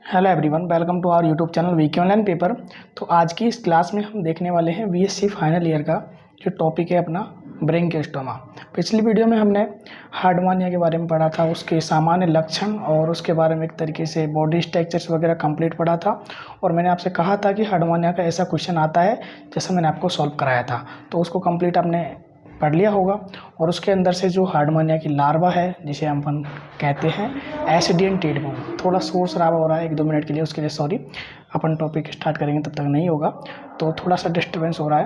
Hello everyone, welcome to our YouTube channel VK online paper. तो आज की इस क्लास में हम देखने वाले हैं बीएससी फाइनल ईयर का जो टॉपिक है अपना ब्रेंकियोस्टोमा। पिछली वीडियो में हमने हार्डमानिया के बारे में पढ़ा था, उसके सामान्य लक्षण और उसके बारे में एक तरीके से बॉडी स्ट्रक्चर्स वगैरह कंप्लीट पढ़ा था। और मैंने आपसे कहा था कि हार्डमानिया का ऐसा क्वेश्चन आता है जैसा मैंने आपको सॉल्व कराया था, तो उसको कंप्लीट आपने पढ़ लिया होगा। और उसके अंदर से जो हार्डमानिया की लार्वा है, जिसे हम अपन कहते हैं एसिडियन टेडबोन, थोड़ा शोर शराबा हो रहा है 1-2 मिनट के लिए, उसके लिए सॉरी। अपन टॉपिक स्टार्ट करेंगे तब तक नहीं होगा, तो थोड़ा सा डिस्टर्बेंस हो रहा है।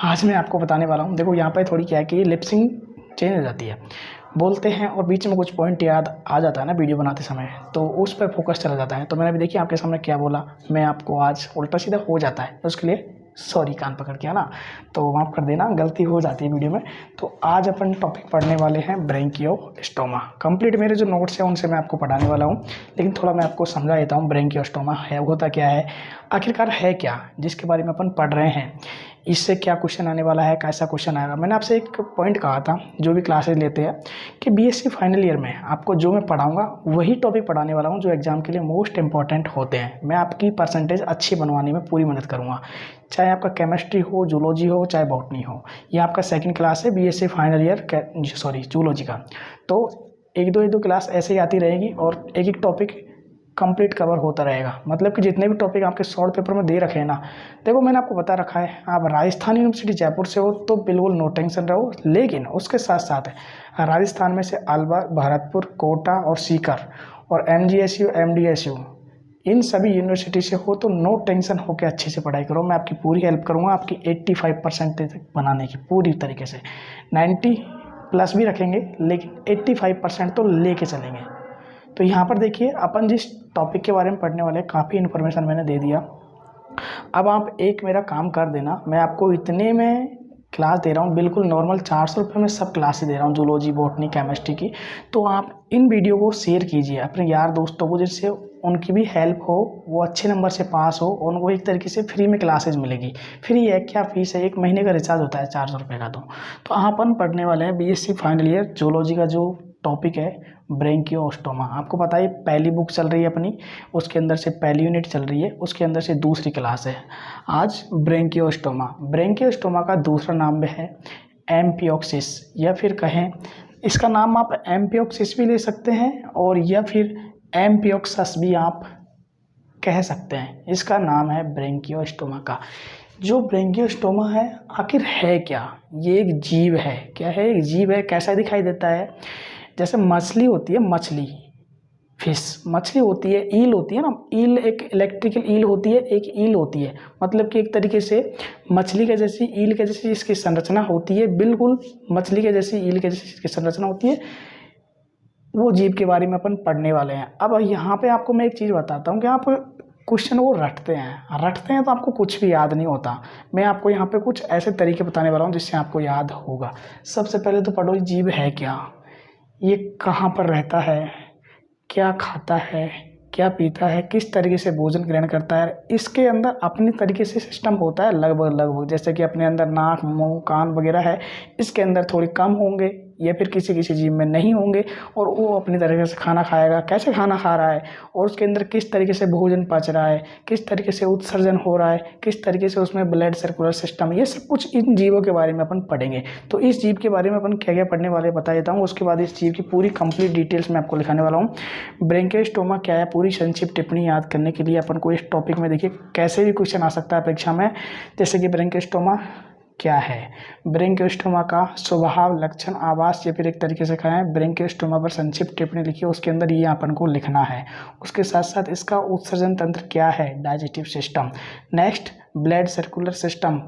आज मैं आपको बताने वाला हूँ। देखो यहाँ पे थोड़ी क्या है कि लिपसिंग चेंज हो जाती है, बोलते हैं और बीच में कुछ पॉइंट याद आ जाता है ना वीडियो बनाते समय, तो उस पर फोकस चला जाता है। तो मैंने भी देखिए आपके सामने क्या बोला, मैं आपको आज उल्टा सीधा हो जाता है, उसके लिए सॉरी, कान पकड़ के, है ना, तो माफ़ कर देना, गलती हो जाती है वीडियो में। तो आज अपन टॉपिक पढ़ने वाले हैं ब्रेंकियोस्टोमा। कंप्लीट मेरे जो नोट्स हैं उनसे मैं आपको पढ़ाने वाला हूँ, लेकिन थोड़ा मैं आपको समझा देता हूँ ब्रेंकियोस्टोमा है, होता क्या है, आखिरकार है क्या, जिसके बारे में अपन पढ़ रहे हैं, इससे क्या क्वेश्चन आने वाला है, कैसा क्वेश्चन आएगा। मैंने आपसे एक पॉइंट कहा था, जो भी क्लासेज लेते हैं, कि बीएससी फाइनल ईयर में आपको जो मैं पढ़ाऊंगा वही टॉपिक पढ़ाने वाला हूँ जो एग्जाम के लिए मोस्ट इंपॉर्टेंट होते हैं। मैं आपकी परसेंटेज अच्छी बनवाने में पूरी मदद करूँगा, चाहे आपका केमिस्ट्री हो, जूलॉजी हो, चाहे बॉटनी हो। ये आपका सेकंड क्लास है बीएससी फाइनल ईयर जूलॉजी का। तो एक दो क्लास ऐसे ही आती रहेगी और एक एक टॉपिक कंप्लीट कवर होता रहेगा। मतलब कि जितने भी टॉपिक आपके शॉर्ट पेपर में दे रखे हैं ना, देखो मैंने आपको बता रखा है, आप राजस्थान यूनिवर्सिटी जयपुर से हो तो बिल्कुल नो टेंशन रहो, लेकिन उसके साथ साथ राजस्थान में से अलवर, भरतपुर, कोटा और सीकर और एमजीएसयू, एमडीएसयू, इन सभी यूनिवर्सिटी से हो तो नो टेंशन होकर अच्छे से पढ़ाई करो। मैं आपकी पूरी हेल्प करूँगा आपकी 85% तक बनाने की, पूरी तरीके से। 90+ भी रखेंगे, लेकिन 85% तो लेके चलेंगे। तो यहाँ पर देखिए अपन जिस टॉपिक के बारे में पढ़ने वाले हैं, काफ़ी इन्फॉर्मेशन मैंने दे दिया। अब आप एक मेरा काम कर देना, मैं आपको इतने में क्लास दे रहा हूँ, बिल्कुल नॉर्मल 400 रुपये में सब क्लासेस दे रहा हूँ, जूलॉजी, बॉटनी, केमिस्ट्री की। तो आप इन वीडियो को शेयर कीजिए अपने यार दोस्तों को, जिससे उनकी भी हेल्प हो, वो अच्छे नंबर से पास हो, उनको एक तरीके से फ्री में क्लासेज मिलेगी। फ्री है क्या, फीस है, 1 महीने का रिचार्ज होता है 400 रुपये का। तो अपन पढ़ने वाले हैं बीएससी फाइनल ईयर जूलॉजी का जो टॉपिक है ब्रेंकियोस्टोमा। आपको पता है पहली बुक चल रही है अपनी, उसके अंदर से पहली यूनिट चल रही है, उसके अंदर से दूसरी क्लास है आज ब्रेंकियोस्टोमा। ब्रेंकियोस्टोमा का दूसरा नाम है एम्पियोक्सिस, या फिर कहें इसका नाम आप एम्पियोक्सिस भी ले सकते हैं, और या फिर एम्पियोक्सस भी आप कह सकते हैं। इसका नाम है ब्रेंकियोस्टोमा का। जो ब्रेंकियोस्टोमा है आखिर है क्या, ये एक जीव है। क्या है, एक जीव है। कैसा दिखाई देता है, जैसे मछली होती है, मछली, फिश, मछली होती है, ईल होती है ना, ईल एक इलेक्ट्रिकल ईल होती है, एक ईल होती है, मतलब कि एक तरीके से मछली के जैसी, ईल के जैसी इसकी संरचना होती है, बिल्कुल मछली के जैसी, ईल के जैसी इसकी संरचना होती है। वो जीव के बारे में अपन पढ़ने वाले हैं। अब यहाँ पे आपको मैं एक चीज़ बताता हूँ कि आप क्वेश्चन वो रटते हैं तो आपको कुछ भी याद नहीं होता। मैं आपको यहाँ पे कुछ ऐसे तरीके बताने वाला हूँ जिससे आपको याद होगा। सबसे पहले तो पढ़ो, जीव है क्या, ये कहाँ पर रहता है, क्या खाता है, क्या पीता है, किस तरीके से भोजन ग्रहण करता है। इसके अंदर अपनी तरीके से सिस्टम होता है लगभग, जैसे कि अपने अंदर नाक, मुंह, कान वगैरह है, इसके अंदर थोड़ी कम होंगे या फिर किसी जीव में नहीं होंगे। और वो अपनी तरीके से खाना खाएगा, कैसे खाना खा रहा है, और उसके अंदर किस तरीके से भोजन पच रहा है, किस तरीके से उत्सर्जन हो रहा है, किस तरीके से उसमें ब्लड सर्कुलर सिस्टम, ये सब कुछ इन जीवों के बारे में अपन पढ़ेंगे। तो इस जीव के बारे में अपन क्या क्या पढ़ने वाले बता देता हूँ, उसके बाद इस जीव की पूरी कंप्लीट डिटेल्स मैं आपको लिखाने वाला हूँ। ब्रेंकियोस्टोमा क्या है, पूरी संक्षिप्त टिप्पणी याद करने के लिए अपन को इस टॉपिक में देखिए कैसे भी क्वेश्चन आ सकता है परीक्षा में। जैसे कि ब्रेंकियोस्टोमा क्या है, ब्रेंकियोस्टोमा का स्वभाव, लक्षण, आवास, या फिर एक तरीके से कहें ब्रेंकियोस्टोमा पर संक्षिप्त टिप्पणी लिखिए, उसके अंदर ये अपन को लिखना है। उसके साथ साथ इसका उत्सर्जन तंत्र क्या है, digestive system. Next, blood circular system,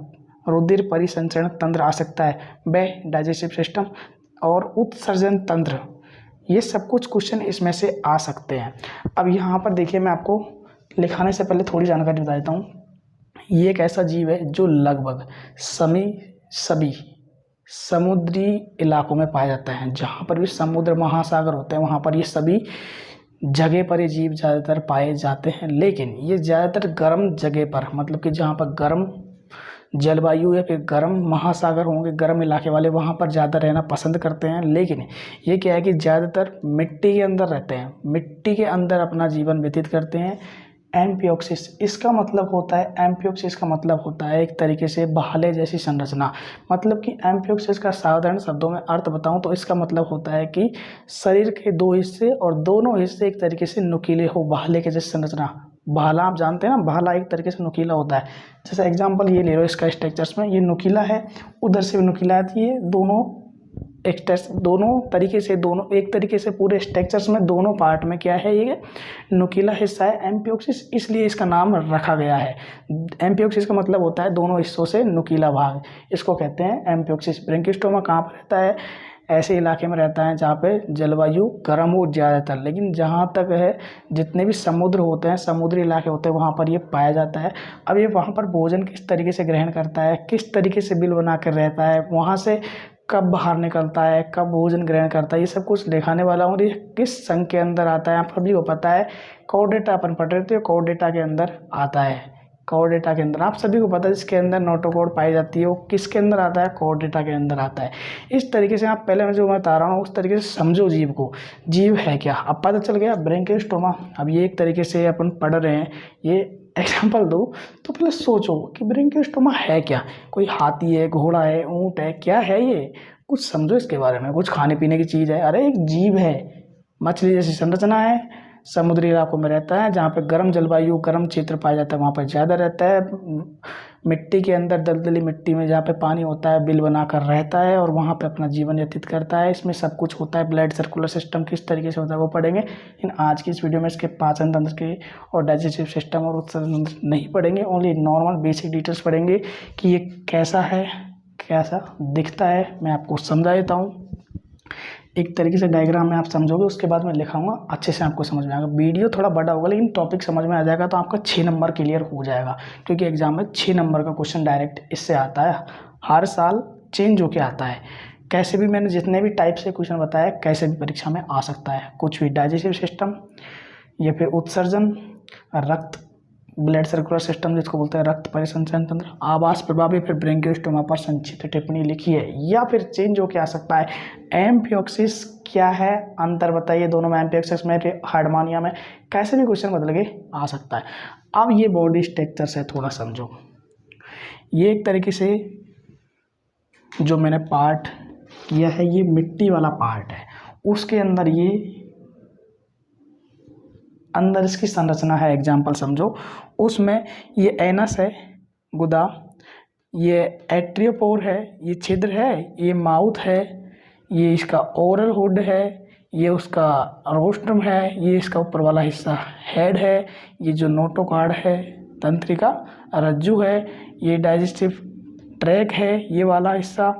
रुधिर परिसंचरण तंत्र आ सकता है, वह डाइजेस्टिव सिस्टम, और उत्सर्जन तंत्र, ये सब कुछ क्वेश्चन इसमें से आ सकते हैं। अब यहाँ पर देखिए, मैं आपको लिखाने से पहले थोड़ी जानकारी बता देता हूँ। ये एक ऐसा जीव है जो लगभग सभी समुद्री इलाकों में पाया जाता है। जहाँ पर भी समुद्र, महासागर होते हैं, वहाँ पर ये सभी जगह पर ये जीव ज़्यादातर पाए जाते हैं। लेकिन ये ज़्यादातर गर्म जगह पर, मतलब कि जहाँ पर गर्म जलवायु या फिर गर्म महासागर होंगे, गर्म इलाके वाले, वहाँ पर ज़्यादा रहना पसंद करते हैं। लेकिन ये क्या है कि ज़्यादातर मिट्टी के अंदर रहते हैं, मिट्टी के अंदर अपना जीवन व्यतीत करते हैं। एम्फिओक्सिस इसका मतलब होता है, एम्फिओक्सिस का मतलब होता है एक तरीके से भाले जैसी संरचना। मतलब कि एम्फिओक्सिस का साधारण शब्दों में अर्थ बताऊं तो इसका मतलब होता है कि शरीर के दो हिस्से और दोनों हिस्से एक तरीके से नुकीले हो, भाले के जैसी संरचना। भाला आप जानते हैं ना, भाला एक तरीके से नुकीला होता है। जैसे एग्जाम्पल ये ले लो, इसका स्ट्रक्चर्स में ये नुकीला है, उधर से भी नुकीला है, ये दोनों दोनों तरीके से, दोनों एक तरीके से पूरे स्ट्रक्चर्स में दोनों पार्ट में क्या है, ये नुकीला हिस्सा है एम्फिओक्सिस, इसलिए इसका नाम रखा गया है। एम्फिओक्सिस का मतलब होता है दोनों हिस्सों से नुकीला भाग, इसको कहते हैं एम्फिओक्सिस। ब्रैंकियोस्टोमा कहाँ पर रहता है? ऐसे इलाके में रहता है जहाँ पे जलवायु गर्म हो ज़्यादातर, लेकिन जहाँ तक है जितने भी समुद्र होते हैं, समुद्री इलाके होते हैं, वहाँ पर ये पाया जाता है। अब ये वहाँ पर भोजन किस तरीके से ग्रहण करता है, किस तरीके से बिल बना कर रहता है, वहाँ से कब बाहर निकलता है, कब भोजन ग्रहण करता है, ये सब कुछ दिखाने वाला हूँ। ये किस संघ के अंदर आता है आप सभी को पता है, कॉर्डेटा अपन पढ़ रहे थे, कॉर्डेटा के अंदर आता है। कॉर्डेटा के अंदर आप सभी को पता है जिसके अंदर नोटोकॉर्ड पाई जाती है वो किसके अंदर आता है, कॉर्डेटा के अंदर आता है। इस तरीके से आप पहले मैं जो बता रहा हूँ उस तरीके से समझो जीव को, जीव है क्या अब पता चल गया। ब्रैंकियोस्टोमा, अब ये एक तरीके से अपन पढ़ रहे हैं, ये एग्जाम्पल दो तो पहले सोचो कि ब्रैंकियोस्टोमा है क्या, कोई हाथी है, घोड़ा है, ऊँट है, क्या है ये, कुछ समझो इसके बारे में। कुछ खाने पीने की चीज़ है? अरे एक जीव है, मछली जैसी संरचना है, समुद्री इलाकों में रहता है, जहाँ पे गर्म जलवायु, गर्म क्षेत्र पाया जाता है वहाँ पर ज़्यादा रहता है। मिट्टी के अंदर, दलदली मिट्टी में जहाँ पे पानी होता है, बिल बनाकर रहता है और वहाँ पे अपना जीवन व्यतीत करता है। इसमें सब कुछ होता है। ब्लड सर्कुलर सिस्टम किस तरीके से होता है वो पढ़ेंगे, लेकिन आज की इस वीडियो में इसके पाचन तंत्र के और डाइजेस्टिव सिस्टम और उत्सर्जन तंत्र नहीं पढ़ेंगे, ओनली नॉर्मल बेसिक डिटेल्स पढ़ेंगे कि ये कैसा है, कैसा दिखता है। मैं आपको समझा देता हूँ एक तरीके से, डायग्राम में आप समझोगे, उसके बाद मैं लिखाऊंगा, अच्छे से आपको समझ में आएगा। वीडियो थोड़ा बड़ा होगा लेकिन टॉपिक समझ में आ जाएगा तो आपका 6 नंबर क्लियर हो जाएगा, क्योंकि एग्जाम में 6 नंबर का क्वेश्चन डायरेक्ट इससे आता है, हर साल चेंज होके आता है। कैसे भी मैंने जितने भी टाइप से क्वेश्चन बताया, कैसे भी परीक्षा में आ सकता है, कुछ भी डाइजेस्टिव सिस्टम या फिर उत्सर्जन, रक्त, ब्लड सर्कुलर सिस्टम जिसको बोलते हैं रक्त परिसंचरण तंत्र, आवास प्रभाव, या फिर ब्रैंकियोस्टोमा पर संक्षिप्त टिप्पणी लिखी है, या फिर चेंज होके आ सकता है। एम्फिओक्सिस क्या है, अंतर बताइए दोनों में, एम्फिओक्सिस में, हार्डमानिया में, कैसे भी क्वेश्चन बदल के आ सकता है। अब ये बॉडी स्ट्रक्चर से थोड़ा समझो, ये एक तरीके से जो मैंने पार्ट किया है ये मिट्टी वाला पार्ट है, उसके अंदर ये अंदर इसकी संरचना है। एग्जाम्पल समझो, उसमें ये एनस है, गुदा, ये एट्रियोपोर है, ये छिद्र है, ये माउथ है, ये इसका ओरल हुड है, ये उसका रोस्ट्रम है, ये इसका ऊपर वाला हिस्सा हेड है, ये जो नोटोकॉर्ड है तंत्रिका रज्जु है, ये डाइजेस्टिव ट्रैक है ये वाला हिस्सा,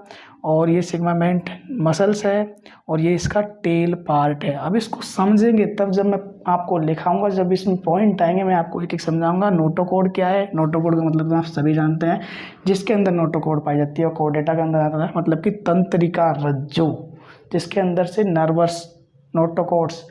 और ये सिग्मामेंट मसल्स है, और ये इसका टेल पार्ट है। अब इसको समझेंगे तब जब मैं आपको लिखाऊंगा, जब इसमें पॉइंट आएंगे मैं आपको एक एक समझाऊंगा। नोटोकॉर्ड क्या है, नोटोकॉर्ड का मतलब आप सभी जानते हैं, जिसके अंदर नोटोकॉर्ड पाई जाती है, और कॉर्डेटा के अंदर आता है, मतलब कि तंत्रिका रज्जु, जिसके अंदर से नर्वस नोटोकॉर्ड्स,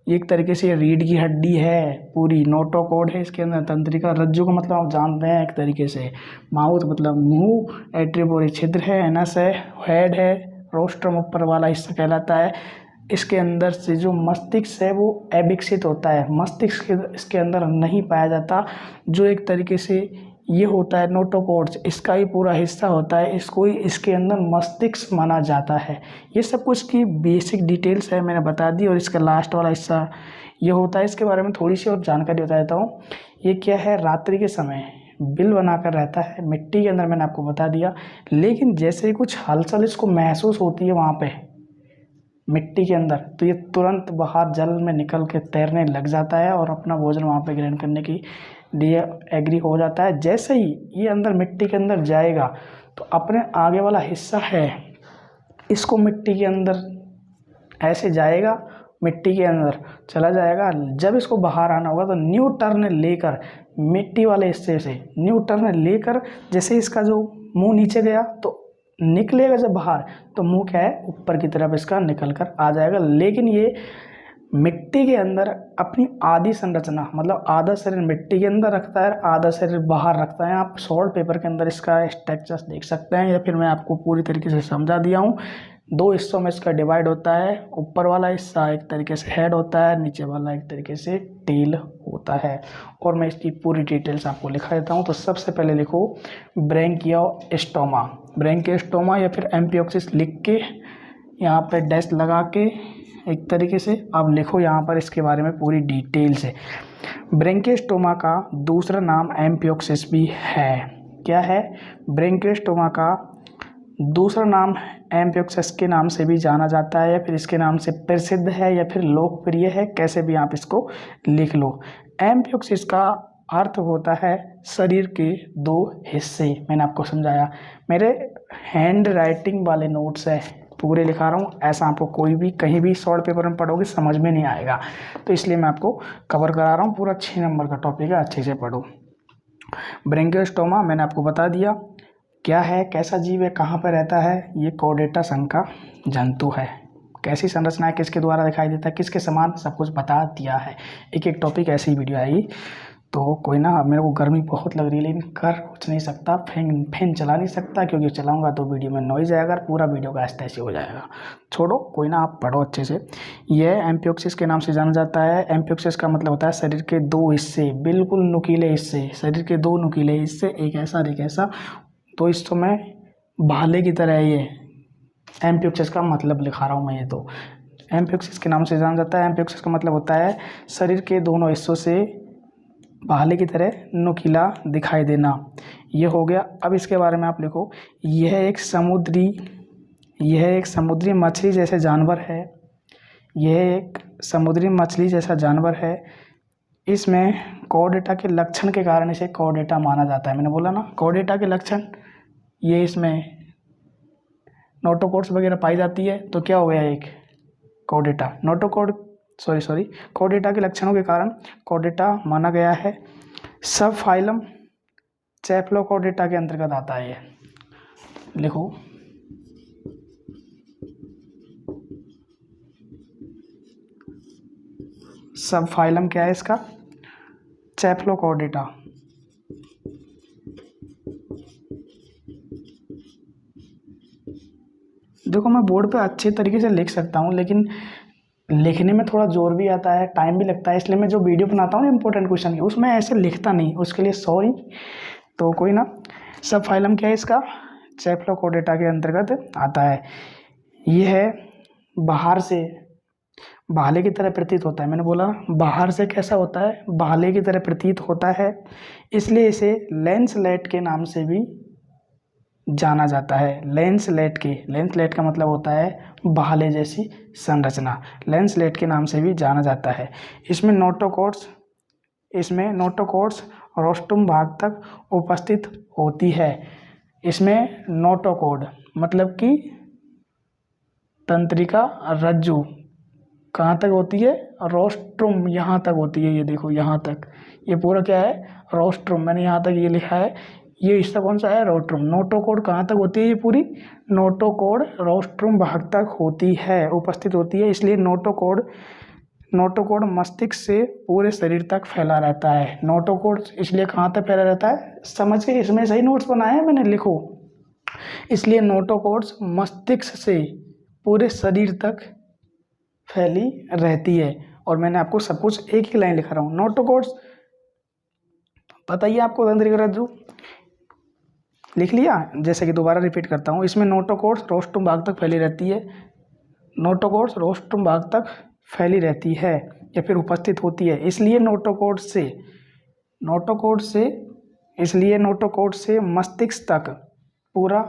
एक तरीके से रीढ़ की हड्डी है पूरी, नोटोकॉर्ड है इसके अंदर, तंत्रिका रज्जु का मतलब आप जानते हैं एक तरीके से, माउथ मतलब मुंह, एट्रियोपोर छिद्र है, एनस है, हेड है, रोस्ट्रम ऊपर वाला हिस्सा कहलाता है। इसके अंदर से जो मस्तिष्क है वो अविकसित होता है, मस्तिष्क इसके अंदर नहीं पाया जाता, जो एक तरीके से ये होता है नोटोकॉर्ड्स, इसका ही पूरा हिस्सा होता है, इसको ही इसके अंदर मस्तिष्क माना जाता है। ये सब कुछ की बेसिक डिटेल्स है मैंने बता दी, और इसका लास्ट वाला हिस्सा ये होता है। इसके बारे में थोड़ी सी और जानकारी बता देता हूँ। ये क्या है, रात्रि के समय बिल बनाकर रहता है मिट्टी के अंदर, मैंने आपको बता दिया, लेकिन जैसे ही कुछ हलचल इसको महसूस होती है वहाँ पे मिट्टी के अंदर, तो ये तुरंत बाहर जल में निकल के तैरने लग जाता है और अपना भोजन वहाँ पे ग्रहण करने की लिए एग्री हो जाता है। जैसे ही ये अंदर मिट्टी के अंदर जाएगा तो अपने आगे वाला हिस्सा है इसको मिट्टी के अंदर ऐसे जाएगा, मिट्टी के अंदर चला जाएगा। जब इसको बाहर आना होगा तो न्यू टर्न लेकर मिट्टी वाले हिस्से से न्यू टर्न लेकर, जैसे इसका जो मुंह नीचे गया तो निकलेगा, जब बाहर तो मुंह क्या है ऊपर की तरफ इसका निकल कर आ जाएगा। लेकिन ये मिट्टी के अंदर अपनी आधी संरचना, मतलब आधा शरीर मिट्टी के अंदर रखता है, आधा शरीर बाहर रखता है। आप सॉल्ट पेपर के अंदर इसका स्ट्रक्चर देख सकते हैं, या फिर मैं आपको पूरी तरीके से समझा दिया हूँ। दो हिस्सों में इसका डिवाइड होता है। ऊपर वाला हिस्सा एक तरीके से हेड होता है, नीचे वाला एक तरीके से टेल होता है। और मैं इसकी पूरी डिटेल्स आपको लिखा देता हूँ। तो सबसे पहले लिखो ब्रैंकियोस्टोमा। ब्रैंकियोस्टोमा या फिर एम्फिओक्सिस लिख के यहाँ पे डैश लगा के एक तरीके से आप लिखो यहाँ पर इसके बारे में पूरी डिटेल से। ब्रैंकियोस्टोमा का दूसरा नाम एम्फिओक्सिस भी है। क्या है? ब्रैंकियोस्टोमा का दूसरा नाम एम्फिओक्सिस के नाम से भी जाना जाता है, या फिर इसके नाम से प्रसिद्ध है, या फिर लोकप्रिय है, कैसे भी आप इसको लिख लो। एम्फिओक्सिस का अर्थ होता है शरीर के दो हिस्से। मैंने आपको समझाया। मेरे हैंड राइटिंग वाले नोट्स है, पूरे लिखा रहा हूँ। ऐसा आपको कोई भी कहीं भी शॉर्ट पेपर में पढ़ोगे समझ में नहीं आएगा, तो इसलिए मैं आपको कवर करा रहा हूँ। पूरा 6 नंबर का टॉपिक है, अच्छे से पढ़ो। ब्रैंकियोस्टोमा मैंने आपको बता दिया क्या है, कैसा जीव है, कहाँ पर रहता है। ये कॉर्डेटा संघ का जंतु है। कैसी संरचना है, किसके द्वारा दिखाई देता है, किसके समान, सब कुछ बता दिया है। एक एक टॉपिक ऐसी ही वीडियो आएगी। तो कोई ना, मेरे को गर्मी बहुत लग रही है, लेकिन कर कुछ नहीं सकता, फैन चला नहीं सकता, क्योंकि चलाऊंगा तो वीडियो में नॉइज़ आएगा, पूरा वीडियो का ऐसे हो जाएगा। छोड़ो, कोई ना, आप पढ़ो अच्छे से। यह एम्फिओक्सिस के नाम से जाना जाता है। एम्फिओक्सिस का मतलब होता है शरीर के दो हिस्से, बिल्कुल नुकीले हिस्से, शरीर के दो नुकीले हिस्से, एक ऐसा और एक ऐसा, तो इस समय भाले की तरह ये एम्फिओक्सिस का मतलब लिखा रहा हूँ मैं। ये तो एम्फिओक्सिस के नाम से जाना जाता है। एम्फिओक्सिस का मतलब होता है शरीर के दोनों हिस्सों से भाले की तरह नुकीला दिखाई देना। ये हो गया। अब इसके बारे में आप लिखो, यह एक समुद्री मछली जैसे जानवर है। यह एक समुद्री मछली जैसा जानवर है। इसमें कॉर्डेटा के लक्षण के कारण इसे कॉर्डेटा माना जाता है। मैंने बोला ना, कॉर्डेटा के लक्षण, ये इसमें नोटोकॉर्ड्स वगैरह पाई जाती है, तो क्या हो गया एक कॉर्डेटा। कॉर्डेटा के लक्षणों के कारण कॉर्डेटा माना गया है। सब फाइलम चेफलोकॉर्डेटा के अंतर्गत आता है। ये लिखो, सब फाइलम क्या है इसका? चेफलोकॉर्डेटा। देखो, मैं बोर्ड पे अच्छे तरीके से लिख सकता हूँ, लेकिन लिखने में थोड़ा जोर भी आता है, टाइम भी लगता है, इसलिए मैं जो वीडियो बनाता हूँ इंपॉर्टेंट क्वेश्चन की, उसमें ऐसे लिखता नहीं, उसके लिए सॉरी। तो कोई ना, सब फाइलम क्या है इसका? चेफलोकॉर्डेटा के अंतर्गत आता है। यह है बाहर से भाले की तरह प्रतीत होता है। मैंने बोला बाहर से कैसा होता है? भाले की तरह प्रतीत होता है, इसलिए इसे लैंसलेट के नाम से भी जाना जाता है। लैंसलेट का मतलब होता है भाले जैसी संरचना। लैंसलेट के नाम से भी जाना जाता है। इसमें नोटोकॉर्ड्स रोस्ट्रम भाग तक उपस्थित होती है। इसमें नोटोकॉर्ड मतलब कि तंत्रिका रज्जु कहाँ तक होती है? रोस्ट्रम, यहाँ तक होती है। ये देखो, यहाँ तक, ये पूरा क्या है? रोस्ट्रम। मैंने यहाँ तक ये लिखा है। ये हिस्सा कौन सा है? रोस्ट्रम। नोटोकॉर्ड कहाँ तक होती है? ये पूरी नोटोकॉर्ड रोस्ट्रम भाग तक होती है, उपस्थित होती है। इसलिए नोटोकॉर्ड मस्तिष्क से पूरे शरीर तक फैला रहता है। नोटोकॉर्ड इसलिए कहाँ तक फैला रहता है? समझ के, इसमें सही नोट्स बनाए हैं मैंने, लिखो। इसलिए नोटोकॉर्ड्स मस्तिष्क से पूरे शरीर तक फैली रहती है। और मैंने आपको सब कुछ एक ही लाइन लिखा रहा हूँ। नोटोकॉर्ड्स, बताइए आपको तंत्रिका रज्जु लिख लिया? जैसे कि दोबारा रिपीट करता हूँ, इसमें नोटोकॉर्ड्स रोस्ट्रम भाग तक फैली रहती है। नोटोकॉर्ड्स रोस्ट्रम भाग तक फैली रहती है या फिर उपस्थित होती है। इसलिए नोटोकॉर्ड से मस्तिष्क तक पूरा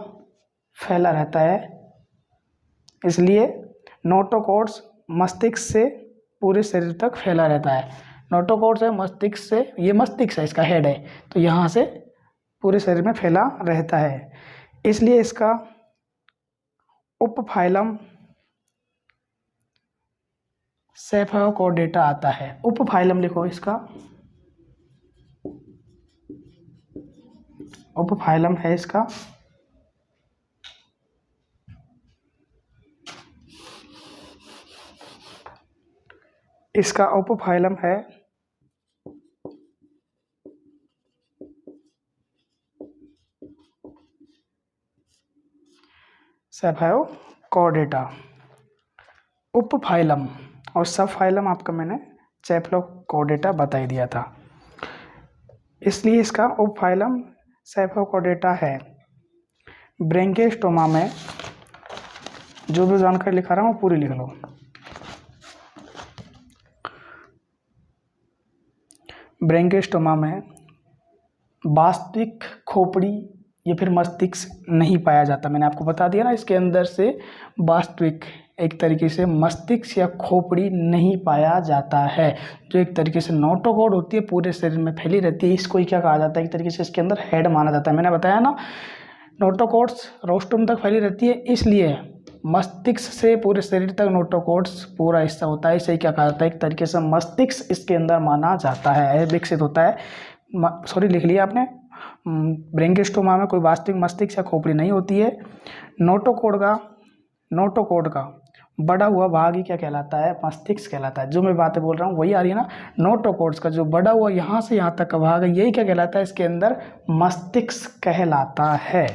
फैला रहता है। इसलिए नोटोकॉर्ड्स मस्तिष्क से पूरे शरीर तक फैला रहता है। नोटोकॉर्ड्स है मस्तिष्क से, ये मस्तिष्क है, इसका हेड है, तो यहाँ से पूरे शरीर में फैला रहता है। इसलिए इसका उपफाइलम सेफलोकॉर्डेटा आता है। उपफाइलम लिखो इसका, उपफाइलम है इसका इसका उपफाइलम है सेफालोकॉर्डेटा। उपफाइलम और सब फाइलम आपका मैंने सेफालोकॉर्डेटा बता ही दिया था, इसलिए इसका उपफाइलम सेफालोकॉर्डेटा है। ब्रैंकियोस्टोमा में जो भी जानकारी लिखा रहा हूँ पूरी लिख लो। ब्रैंकियोस्टोमा में वास्तविक खोपड़ी या फिर मस्तिष्क नहीं पाया जाता। मैंने आपको बता दिया ना, इसके अंदर से वास्तविक एक तरीके से मस्तिष्क या खोपड़ी नहीं पाया जाता है, जो एक तरीके से नोटोकॉर्ड होती है पूरे शरीर में फैली रहती है। इसको ही क्या कहा जाता है, एक तरीके से इसके अंदर हेड माना जाता है। मैंने बताया ना, नोटोकॉर्ड्स रोस्ट्रम तक फैली रहती है, इसलिए मस्तिष्क से पूरे शरीर तक नोटोकॉर्ड्स पूरा हिस्सा होता है। इसे क्या कहा जाता है, एक तरीके से मस्तिष्क इसके अंदर माना जाता है, विकसित होता है। सॉरी लिख लिया आपने। ब्रैंकियोस्टोमा में कोई वास्तविक मस्तिष्क या खोपड़ी नहीं होती है। नोटोकॉर्ड का बड़ा हुआ भाग ही क्या कहलाता है, मस्तिष्क कहलाता है। जो मैं बातें बोल रहा हूँ वही आ रही है ना। नोटोकॉर्ड्स का जो बड़ा हुआ यहाँ से यहाँ तक का भाग है, यही क्या कहलाता है, इसके अंदर मस्तिष्क कहलाता है।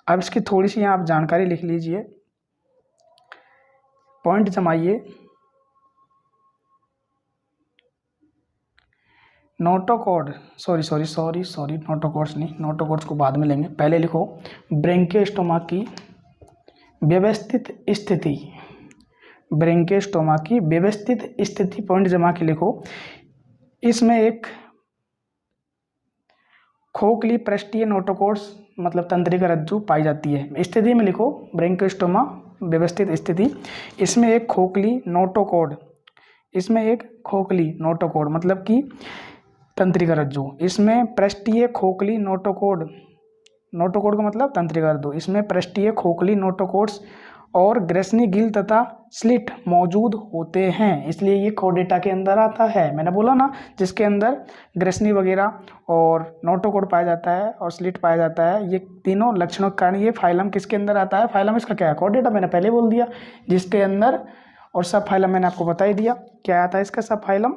अब इसकी थोड़ी सी यहाँ आप जानकारी लिख लीजिए, पॉइंट जमाइए। नोटोकॉर्ड सॉरी नोटोकॉर्ड्स नहीं, नोटोकॉर्ड्स को बाद में लेंगे, पहले लिखो ब्रैंकियोस्टोमा की व्यवस्थित स्थिति। ब्रैंकियोस्टोमा की व्यवस्थित स्थिति पॉइंट जमा के लिखो। इसमें एक खोखली पृष्ठीय नोटोकॉर्ड्स मतलब तंत्रिका रज्जु पाई जाती है। स्थिति में लिखो ब्रैंकियोस्टोमा व्यवस्थित स्थिति। इसमें एक खोखली नोटोकॉर्ड मतलब कि तंत्रिका रज्जु। इसमें पृष्ठीय खोखली नोटोकॉर्ड का मतलब तंत्रिका रज्जु। इसमें पृष्ठीय खोखली नोटोकॉर्ड्स और ग्रेसनी गिल तथा स्लिट मौजूद होते हैं, इसलिए ये कॉर्डेटा के अंदर आता है। मैंने बोला ना, जिसके अंदर ग्रेसनी वगैरह और नोटोकॉर्ड पाया जाता है और स्लिट पाया जाता है, ये तीनों लक्षणों के कारण ये फाइलम किसके अंदर आता है, फाइलम इसका क्या है, कॉर्डेटा। मैंने पहले बोल दिया, जिसके अंदर और सब फाइलम मैंने आपको बता ही दिया क्या आता है इसका। सब फाइलम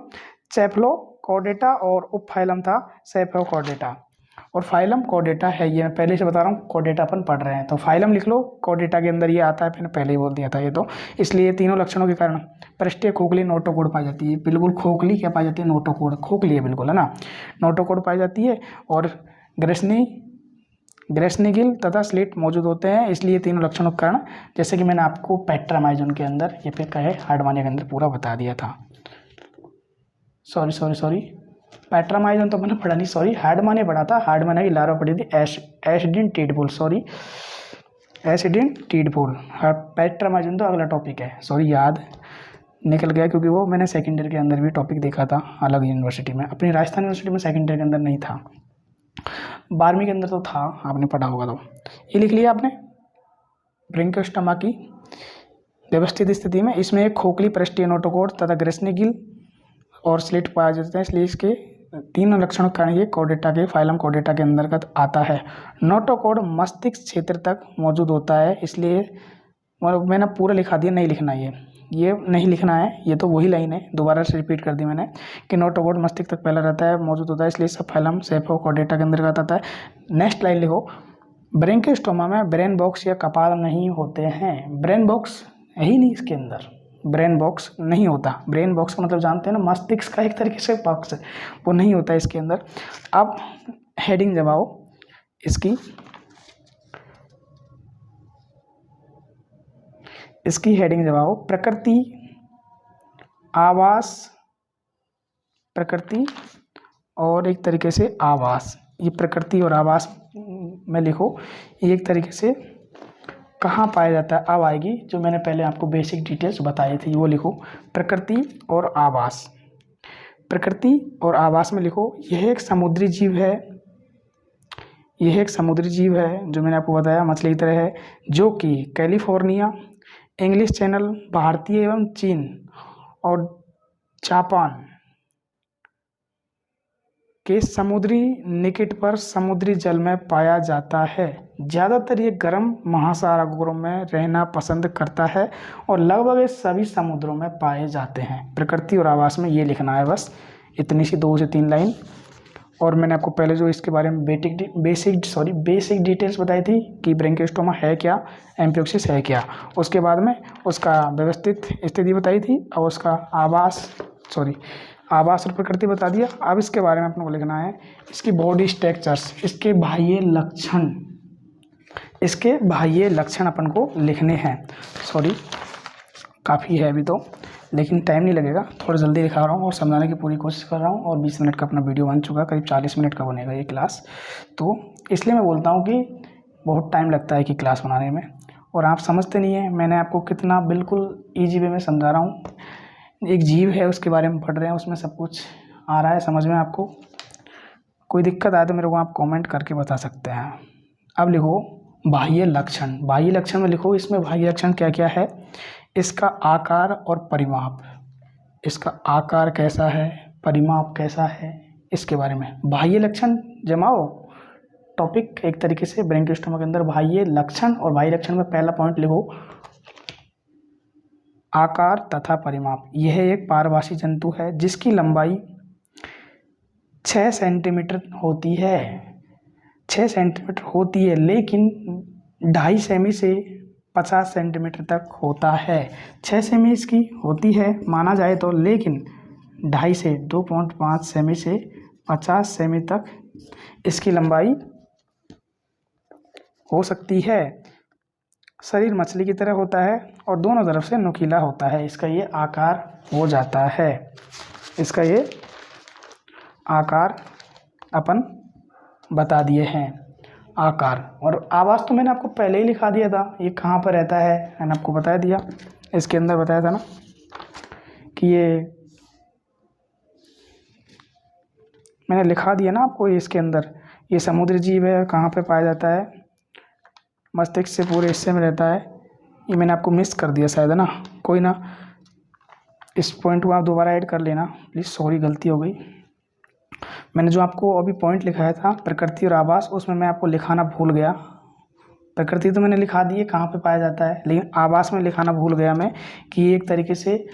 सेफालोकॉर्डेटा और उप फाइलम था सेफालोकॉर्डेटा, और फाइलम कॉर्डेटा है। ये मैं पहले से बता रहा हूँ, कॉर्डेटा अपन पढ़ रहे हैं तो फाइलम लिख लो, कॉर्डेटा के अंदर ये आता है, मैंने पहले ही बोल दिया था ये तो। इसलिए तीनों लक्षणों के कारण पृष्ठीय खोखली नोटोकॉर्ड पाई जाती है। बिल्कुल खोखली क्या पाई जाती है, नोटोकॉर्ड, खोखली है बिल्कुल, है ना, नोटोकॉर्ड पाई जाती है और ग्रेसनी गिल तथा स्लिट मौजूद होते हैं। इसलिए तीनों लक्षणों के कारण, जैसे कि मैंने आपको पेट्रामाइजन के अंदर ये पे कहे हार्डमानिया के अंदर पूरा बता दिया था। सॉरी पेट्रामाइजन तो मैंने पढ़ा नहीं, सॉरी हार्डमानिया पढ़ा था। हार्डमानिया की लार्वा पढ़ी थी एसिडिन टीडफॉल। पेट्रामाइजन तो अगला टॉपिक है, सॉरी याद निकल गया, क्योंकि वो मैंने सेकेंड ईयर के अंदर भी टॉपिक देखा था अलग यूनिवर्सिटी में। अपनी राजस्थान यूनिवर्सिटी में सेकेंड ईयर के अंदर नहीं था, 12वीं के अंदर तो था, आपने पढ़ा होगा। तो ये लिख लिया आपने, ब्रैंकियोस्टोमा की व्यवस्थित स्थिति में इसमें एक खोखली पृष्ठीय नोटोकॉर्ड तथा ग्रेसनी गिल और स्लिट पाया जाता है, इसलिए इसके तीनों लक्षणों के कारण ये कॉर्डेटा के फाइलम कॉर्डेटा के अंतर्गत आता है। नोटोकॉर्ड मस्तिष्क क्षेत्र तक मौजूद होता है, इसलिए मैंने पूरा लिखा दिया, नहीं लिखना ये नहीं लिखना है, ये तो वही लाइन है, दोबारा से रिपीट कर दी मैंने कि नोटोकॉर्ड मस्तिष्क तक फैला रहता है, मौजूद होता है, इसलिए सब फाइलम सेफालोकॉर्डेटा के अंतर्गत आता है। नेक्स्ट लाइन लिखो, ब्रैंकियोस्टोमा में ब्रेन बॉक्स या कपाल नहीं होते हैं। ब्रेन बॉक्स है ही नहीं इसके अंदर, ब्रेन बॉक्स नहीं होता। ब्रेन बॉक्स का मतलब जानते हैं ना, मस्तिष्क का एक तरीके से बॉक्स है, वो नहीं होता इसके अंदर। अब हेडिंग जमाओ इसकी हेडिंग जमाओ, प्रकृति और एक तरीके से आवास। ये प्रकृति और आवास में लिखो, ये एक तरीके से कहाँ पाया जाता है, अब आएगी जो मैंने पहले आपको बेसिक डिटेल्स बताई थी, वो लिखो प्रकृति और आवास। प्रकृति और आवास में लिखो, यह एक समुद्री जीव है जो मैंने आपको बताया मछली की तरह है, जो कि कैलिफोर्निया, इंग्लिश चैनल, भारतीय एवं चीन और जापान के समुद्री निकट पर समुद्री जल में पाया जाता है। ज़्यादातर ये गर्म महासागरों में रहना पसंद करता है और लगभग ये सभी समुद्रों में पाए जाते हैं। प्रकृति और आवास में ये लिखना है बस, इतनी सी 2 से 3 लाइन। और मैंने आपको पहले जो इसके बारे में बेसिक डिटेल्स बताई थी कि ब्रैंकियोस्टोमा है क्या, एम्फिओक्सिस है क्या। उसके बाद में उसका व्यवस्थित स्थिति बताई थी और उसका आवास और प्रकृति बता दिया। अब इसके बारे में अपने को लिखना है इसकी बॉडी स्ट्रक्चर्स, इसके बाह्य लक्षण अपन को लिखने हैं। काफ़ी है अभी तो, लेकिन टाइम नहीं लगेगा, थोड़ा जल्दी दिखा रहा हूँ और समझाने की पूरी कोशिश कर रहा हूँ। और 20 मिनट का अपना वीडियो बन चुका, करीब 40 मिनट का बनेगा ये क्लास। तो इसलिए मैं बोलता हूँ कि बहुत टाइम लगता है कि क्लास बनाने में, और आप समझते नहीं हैं। मैंने आपको कितना बिल्कुल ईजी वे में समझा रहा हूँ। एक जीव है, उसके बारे में पढ़ रहे हैं, उसमें सब कुछ आ रहा है समझ में। आपको कोई दिक्कत आए तो मेरे को आप कमेंट करके बता सकते हैं। अब लिखो बाह्य लक्षण। बाह्य लक्षण में लिखो इसमें बाह्य लक्षण क्या क्या है। इसका आकार और परिमाप, इसका आकार कैसा है, परिमाप कैसा है, इसके बारे में बाह्य लक्षण जमाओ टॉपिक एक तरीके से ब्रैंकियोस्टोमा के अंदर बाह्य लक्षण। और बाह्य लक्षण में पहला पॉइंट लिखो आकार तथा परिमाप। यह एक पारभासी जंतु है जिसकी लंबाई 6 सेंटीमीटर होती है। 6 सेंटीमीटर होती है, लेकिन 2.5 सेमी से 50 सेंटीमीटर तक होता है। 6 सेमी इसकी होती है माना जाए तो, लेकिन 2.5 से 2.5 सेमी से 50 सेमी तक इसकी लंबाई हो सकती है। शरीर मछली की तरह होता है और दोनों तरफ से नुकीला होता है। इसका ये आकार हो जाता है, इसका ये आकार अपन बता दिए हैं, आकार। और आवास तो मैंने आपको पहले ही लिखा दिया था, ये कहाँ पर रहता है मैंने आपको बता दिया, इसके अंदर बताया था ना कि ये मैंने लिखा दिया ना आपको। इसके अंदर ये समुद्री जीव है, कहाँ पे पाया जाता है, मस्तिष्क से पूरे हिस्से में रहता है। ये मैंने आपको मिस कर दिया शायद, है ना, कोई ना, इस पॉइंट को आप दोबारा ऐड कर लेना प्लीज़, सॉरी गलती हो गई। मैंने जो आपको अभी पॉइंट लिखाया था प्रकृति और आवास, उसमें मैं आपको लिखाना भूल गया। प्रकृति तो मैंने लिखा दी है कहाँ पे पाया जाता है, लेकिन आवास में लिखाना भूल गया मैं कि एक तरीके से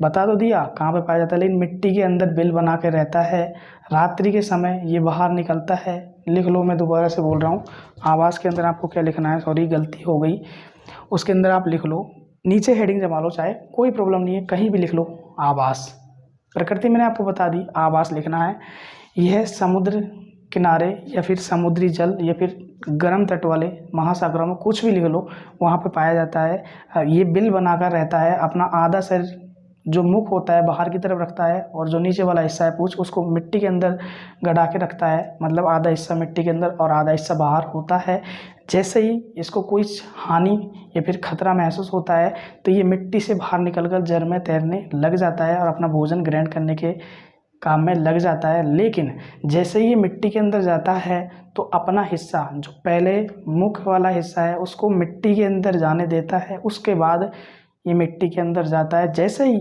बता तो दिया कहाँ पे पाया जाता है, लेकिन मिट्टी के अंदर बिल बना के रहता है। रात्रि के समय ये बाहर निकलता है। लिख लो, मैं दोबारा से बोल रहा हूँ। आवास के अंदर आपको क्या लिखना है, सॉरी गलती हो गई, उसके अंदर आप लिख लो, नीचे हेडिंग जमा लो, चाहे कोई प्रॉब्लम नहीं है, कहीं भी लिख लो आवास। प्रकृति मैंने आपको बता दी, आवास लिखना है। यह समुद्र किनारे या फिर समुद्री जल या फिर गर्म तट वाले महासागरों में, कुछ भी लिख लो, वहाँ पे पाया जाता है। ये बिल बनाकर रहता है। अपना आधा शरीर जो मुख होता है बाहर की तरफ रखता है, और जो नीचे वाला हिस्सा है पूंछ, उसको मिट्टी के अंदर गड़ा के रखता है। मतलब आधा हिस्सा मिट्टी के अंदर और आधा हिस्सा बाहर होता है। जैसे ही इसको कोई हानि या फिर खतरा महसूस होता है तो ये मिट्टी से बाहर निकलकर जल में तैरने लग जाता है और अपना भोजन ग्रहण करने के काम में लग जाता है। लेकिन जैसे ही ये मिट्टी के अंदर जाता है तो अपना हिस्सा, जो पहले मुख वाला हिस्सा है, उसको मिट्टी के अंदर जाने देता है। उसके बाद ये मिट्टी के अंदर जाता है। जैसे ही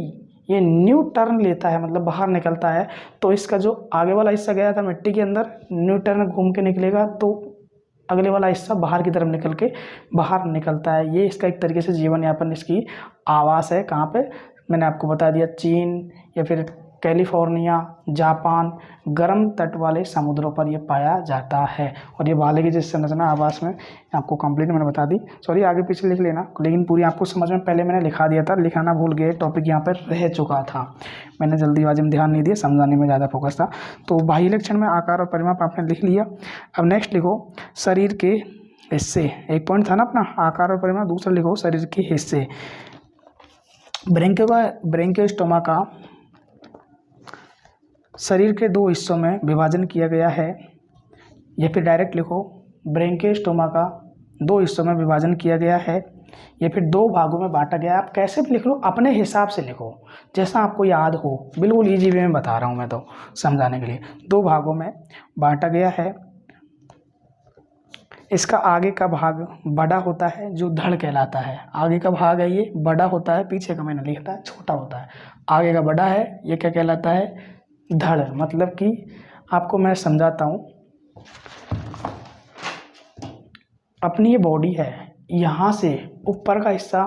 ये न्यू टर्न लेता है, मतलब बाहर निकलता है, तो इसका जो आगे वाला हिस्सा गया था मिट्टी के अंदर, न्यू टर्न घूम के निकलेगा तो अगले वाला हिस्सा बाहर की तरफ निकल के बाहर निकलता है। ये इसका एक तरीके से जीवन यापन, इसकी आवास है। कहाँ पे मैंने आपको बता दिया, चीन या फिर कैलिफोर्निया, जापान, गर्म तट वाले समुद्रों पर ये पाया जाता है। और ये भाले की जिस संरचना आवास में आपको कंप्लीट मैंने बता दी, सॉरी आगे पीछे लिख लेना, लेकिन पूरी आपको समझ में पहले मैंने लिखा दिया था, लिखाना भूल गए, टॉपिक यहाँ पर रह चुका था। मैंने जल्दीबाजी में ध्यान नहीं दिया, समझाने में ज़्यादा फोकस था। तो बाह्य लक्षण में आकार और परिमाप आपने लिख लिया। अब नेक्स्ट लिखो शरीर के हिस्से। एक पॉइंट था ना अपना आकार और परिमाप, दूसरा लिखो शरीर के हिस्से। ब्रैंकियोस्टोमा का शरीर के 2 हिस्सों में विभाजन किया गया है, या फिर डायरेक्ट लिखो ब्रैंकियोस्टोमा का 2 हिस्सों में विभाजन किया गया है, या फिर 2 भागों में बांटा गया है। आप कैसे भी लिख लो, अपने हिसाब से लिखो, जैसा आपको याद हो। बिल्कुल ईजी वे में बता रहा हूँ मैं तो समझाने के लिए। 2 भागों में बांटा गया है। इसका आगे का भाग बड़ा होता है, जो धड़ कहलाता है। आगे का भाग है ये बड़ा होता है, पीछे का मैंने लिखा है छोटा होता है। आगे का बड़ा है, ये क्या कहलाता है, धड़। मतलब कि आपको मैं समझाता हूँ, अपनी ये बॉडी है, यहाँ से ऊपर का हिस्सा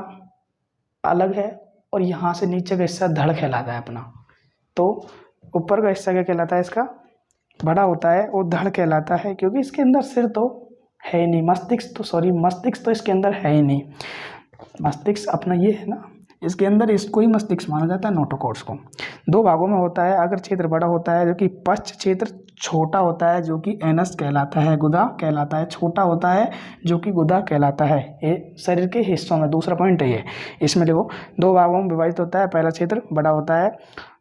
अलग है और यहाँ से नीचे का हिस्सा धड़ कहलाता है अपना। तो ऊपर का हिस्सा क्या कहलाता है, इसका बड़ा होता है, वो धड़ कहलाता है, क्योंकि इसके अंदर सिर तो है ही नहीं, मस्तिष्क तो इसके अंदर है ही नहीं। मस्तिष्क अपना ये है ना, इसके अंदर इसको ही मस्तिष्क माना जाता है, नोटोकॉर्ड्स को। 2 भागों में होता है, अग्र क्षेत्र बड़ा होता है जो कि पश्च क्षेत्र छोटा होता है जो कि एनस कहलाता है, गुदा कहलाता है, छोटा होता है जो कि गुदा कहलाता है। ये शरीर के हिस्सों में दूसरा पॉइंट है ये, इसमें देखो 2 भागों में विभाजित होता है। पहला क्षेत्र बड़ा होता है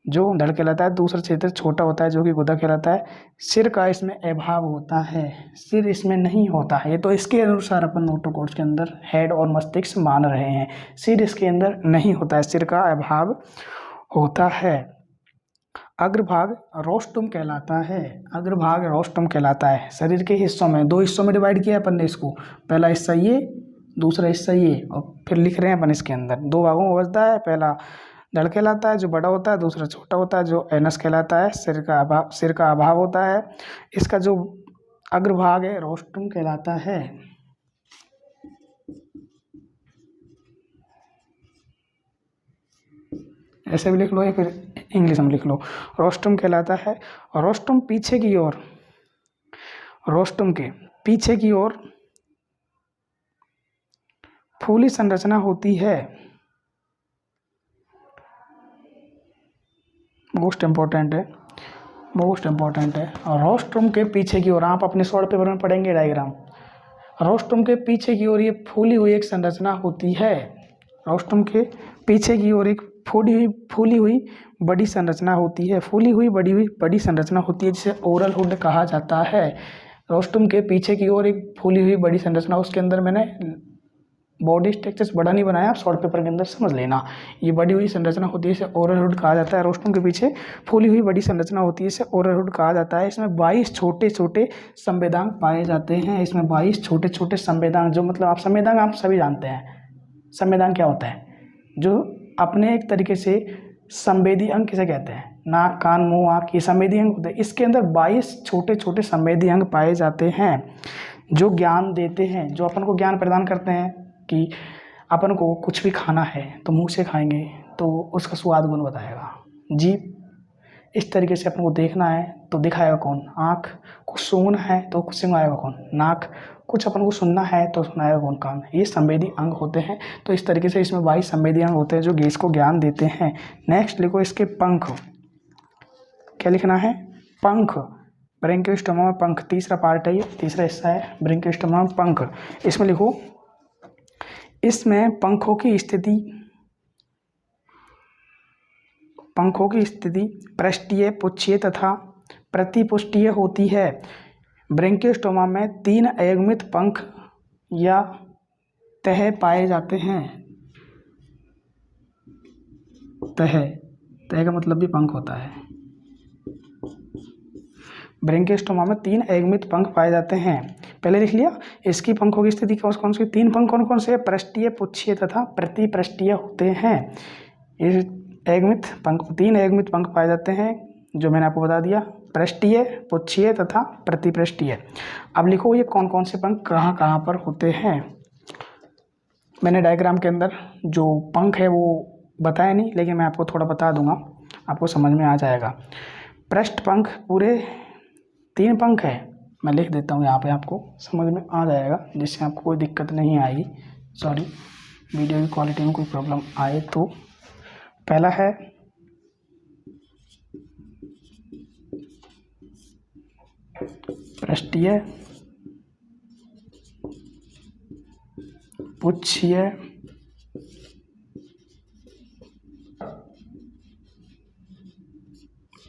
जो धड़ कहलाता है, दूसरा क्षेत्र छोटा होता है जो कि गुदा कहलाता है। सिर का इसमें अभाव होता है, सिर इसमें नहीं होता है, ये तो इसके अनुसार अपन नोटोकॉर्ड्स के अंदर हेड और मस्तिष्क मान रहे हैं, सिर इसके अंदर नहीं होता है, सिर का अभाव होता है। अग्रभाग रोस्ट्रम कहलाता है, अग्रभाग रोस्ट्रम कहलाता है। शरीर के हिस्सों में 2 हिस्सों में डिवाइड किया अपन ने इसको, पहला हिस्सा ये, दूसरा हिस्सा ये, और फिर लिख रहे हैं अपन इसके अंदर 2 भागों में बचता है। पहला धड़ कहलाता है जो बड़ा होता है, दूसरा छोटा होता है जो एनस कहलाता है, सिर का अभाव होता है। इसका जो अग्रभाग है रोस्ट्रम कहलाता है। ऐसे भी लिख लो या फिर इंग्लिश में लिख लो, रोस्ट्रम कहलाता है। और रोस्ट्रम पीछे की ओर, रोस्ट्रम के पीछे की ओर फूली संरचना होती है, मोस्ट इम्पोर्टेंट है, मोस्ट इम्पोर्टेंट है। और रोस्ट्रम के पीछे की ओर, आप अपने शॉर्ट पेपर में पढ़ेंगे डायग्राम, रोस्ट्रम के पीछे की ओर ये फूली हुई एक संरचना होती है, रोस्ट्रम के पीछे की ओर एक फूली हुई बड़ी संरचना होती है, फूली हुई बड़ी संरचना होती है जिसे ओरल हुड कहा जाता है। रोस्ट्रम के पीछे की ओर एक फूली हुई बड़ी संरचना, उसके अंदर मैंने बॉडी स्ट्रक्चर्स बड़ा नहीं बनाया, आप शॉर्ट पेपर के अंदर समझ लेना। ये बड़ी हुई संरचना होती है, इसे ओरल हुड कहा जाता है। रोस्ट्रम के पीछे फूली हुई बड़ी संरचना होती है, इसे ओरल हुड कहा जाता है। इसमें 22 छोटे छोटे संवेदांग पाए जाते हैं, इसमें 22 छोटे छोटे संवेदांग, जो मतलब आप संवेदांग आप सभी जानते हैं, संवेदांग क्या होता है, जो अपने एक तरीके से संवेदी अंग किसे कहते हैं, नाक कान मुंह आँख, ये संवेदी अंग होते हैं। इसके अंदर 22 छोटे छोटे संवेदी अंग पाए जाते हैं जो ज्ञान देते हैं, जो अपन को ज्ञान प्रदान करते हैं कि अपन को कुछ भी खाना है तो मुंह से खाएंगे तो उसका स्वाद गुण बताएगा। जीभ इस तरीके से अपन को देखना है तो दिखाएगा कौन, आँख कुछ सूंघना है तो कुछ सुनाएगा कौन, नाक कुछ अपन को सुनना है तो सुनाएगा कौन, कान। ये संवेदी अंग होते हैं। तो इस तरीके से इसमें 22 संवेदी अंग होते हैं जो गेस को ज्ञान देते हैं। नेक्स्ट लिखो इसके पंख, क्या लिखना है, पंख, ब्रैंकियोस्टोमा में पंख, तीसरा पार्ट है ये, तीसरा हिस्सा है ब्रैंकियोस्टोमा में पंख। इसमें लिखो, इसमें पंखों की स्थिति पृष्ठीय, पुच्छीय तथा प्रतिपुष्टीय होती है। ब्रैंकियोस्टोमा में 3 अयुग्मित पंख या तह पाए जाते हैं। तह का मतलब भी पंख होता है। ब्रैंकियोस्टोमा में 3 अयुग्मित पंख पाए जाते हैं। पहले लिख लिया, इसकी पंखों की स्थिति कौन सी, 3 पंख कौन कौन से, पृष्ठीय, पुच्छीय तथा प्रतिपृष्ठीय होते हैं। ये अयुग्मित पंख, 3 अयुग्मित पंख पाए जाते हैं जो मैंने आपको बता दिया, पृष्ठीय, पुच्छीय तथा प्रतिपृष्ठीय। अब लिखो ये कौन कौन से पंख कहाँ कहाँ पर होते हैं। मैंने डायग्राम के अंदर जो पंख है वो बताया नहीं, लेकिन मैं आपको थोड़ा बता दूंगा, आपको समझ में आ जाएगा। पृष्ठ पंख पूरे 3 पंख है, मैं लिख देता हूँ यहाँ पे, आपको समझ में आ जाएगा, जिससे आपको कोई दिक्कत नहीं आएगी। सॉरी, वीडियो की क्वालिटी में कोई प्रॉब्लम आए तो। पहला है पृष्ठीय, पुच्छीय,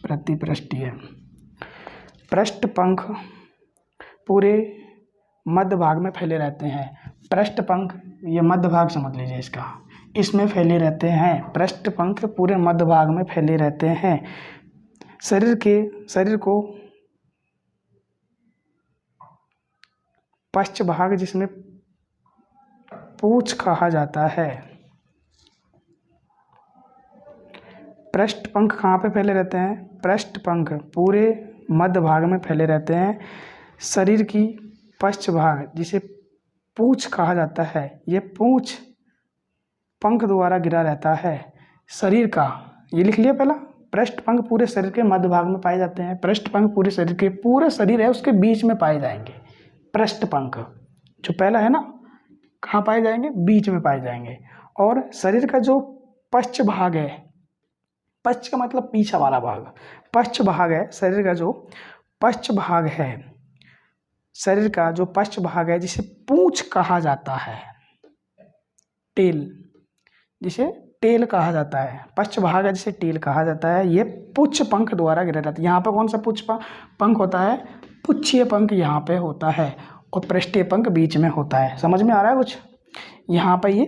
प्रतिपृष्ठीय। पृष्ठ पंख पूरे मध्य भाग में फैले रहते हैं। पृष्ठ पंख, ये मध्य भाग समझ लीजिए इसका, इसमें फैले रहते हैं। पृष्ठ पंख पूरे मध्य भाग में फैले रहते हैं। शरीर को पश्च भाग, जिसमें पूंछ कहा जाता है। पृष्ठ पंख कहाँ पे फैले रहते हैं, पृष्ठ पंख पूरे मध्य भाग में फैले रहते हैं। शरीर की पश्च भाग, जिसे पूंछ कहा जाता है। ये पूंछ पंख द्वारा घिरा रहता है। शरीर का, ये लिख लिया पहला, पृष्ठ पंख पूरे शरीर के मध्य भाग में पाए जाते हैं। पृष्ठ पंख पूरे शरीर के, पूरे शरीर है उसके बीच में पाए जाएंगे। पृष्ठ पंख जो पहला है ना, कहाँ पाए जाएंगे? बीच में पाए जाएंगे। और शरीर का जो पश्च भाग है, पश्च का मतलब पीछा वाला भाग, पश्च भाग है शरीर का, जो पश्च भाग है शरीर का, जो पश्च भाग है जिसे पूंछ कहा जाता है, टेल, जिसे टेल कहा जाता है, पश्च भाग है जिसे टेल कहा जाता है, ये पुच्छ पंख द्वारा घिरा रहता है। यहाँ पर कौन सा पुच्छ पंख होता है? पुच्छीय पंख यहाँ पे होता है और पृष्ठीय पंख बीच में होता है। समझ में आ रहा है कुछ? यहाँ पर ये